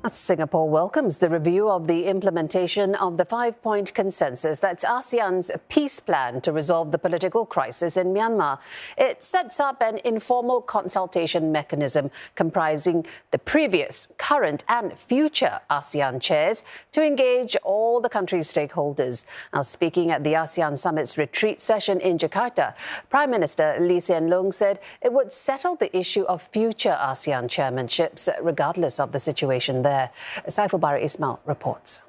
Singapore welcomes the review of the implementation of the five-point consensus. That's ASEAN's peace plan to resolve the political crisis in Myanmar. It sets up an informal consultation mechanism comprising the previous, current and future ASEAN chairs to engage all the country's stakeholders. Now, speaking at the ASEAN Summit's retreat session in Jakarta, Prime Minister Lee Hsien Loong said it would settle the issue of future ASEAN chairmanships regardless of the situation there. Saiful Bari Ismail reports.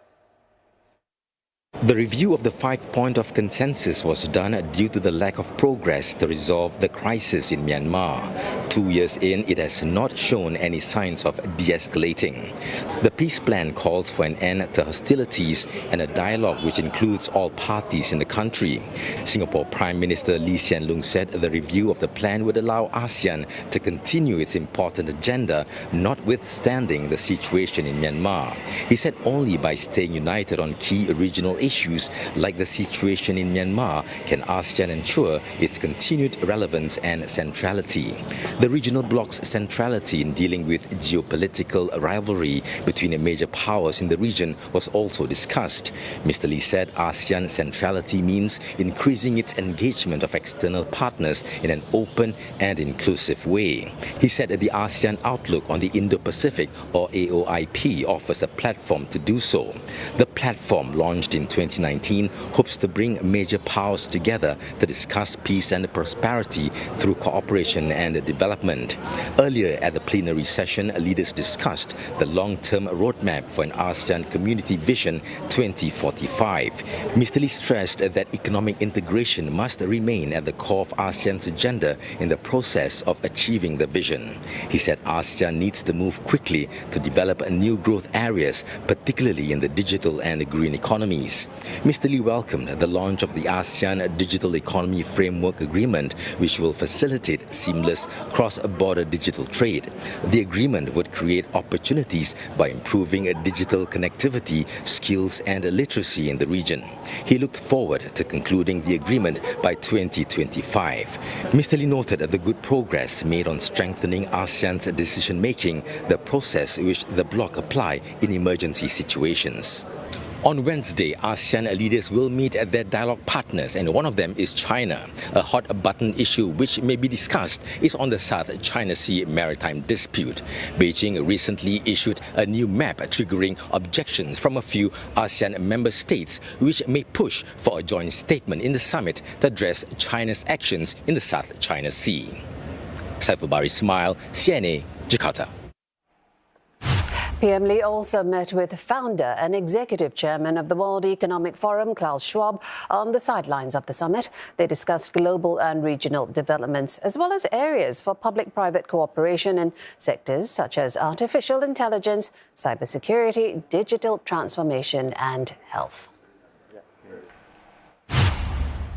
The review of the five-point of consensus was done due to the lack of progress to resolve the crisis in Myanmar. 2 years in, it has not shown any signs of de-escalating. The peace plan calls for an end to hostilities and a dialogue which includes all parties in the country. Singapore Prime Minister Lee Hsien Loong said the review of the plan would allow ASEAN to continue its important agenda, notwithstanding the situation in Myanmar. He said only by staying united on key regional issues like the situation in Myanmar can ASEAN ensure its continued relevance and centrality. The regional bloc's centrality in dealing with geopolitical rivalry between major powers in the region was also discussed. Mr. Lee said ASEAN centrality means increasing its engagement of external partners in an open and inclusive way. He said that the ASEAN Outlook on the Indo-Pacific, or AOIP, offers a platform to do so. The platform, launched in 2019, hopes to bring major powers together to discuss peace and prosperity through cooperation and development. Earlier at the plenary session, leaders discussed the long-term roadmap for an ASEAN Community Vision 2045. Mr. Lee stressed that economic integration must remain at the core of ASEAN's agenda in the process of achieving the vision. He said ASEAN needs to move quickly to develop new growth areas, particularly in the digital and green economies. Mr. Lee welcomed the launch of the ASEAN Digital Economy Framework Agreement, which will facilitate seamless cross-border digital trade. The agreement would create opportunities by improving digital connectivity, skills and literacy in the region. He looked forward to concluding the agreement by 2025. Mr. Lee noted the good progress made on strengthening ASEAN's decision-making, the process which the bloc apply in emergency situations. On Wednesday, ASEAN leaders will meet their dialogue partners, and one of them is China. A hot-button issue which may be discussed is on the South China Sea maritime dispute. Beijing recently issued a new map triggering objections from a few ASEAN member states, which may push for a joint statement in the summit to address China's actions in the South China Sea. Saiful Bari Ismail, CNA, Jakarta. PM Lee also met with founder and executive chairman of the World Economic Forum, Klaus Schwab, on the sidelines of the summit. They discussed global and regional developments, as well as areas for public-private cooperation in sectors such as artificial intelligence, cybersecurity, digital transformation and health.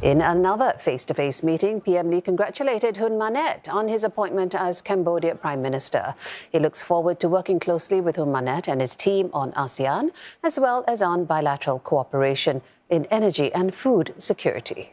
In another face-to-face meeting, PM Lee congratulated Hun Manet on his appointment as Cambodia Prime Minister. He looks forward to working closely with Hun Manet and his team on ASEAN, as well as on bilateral cooperation in energy and food security.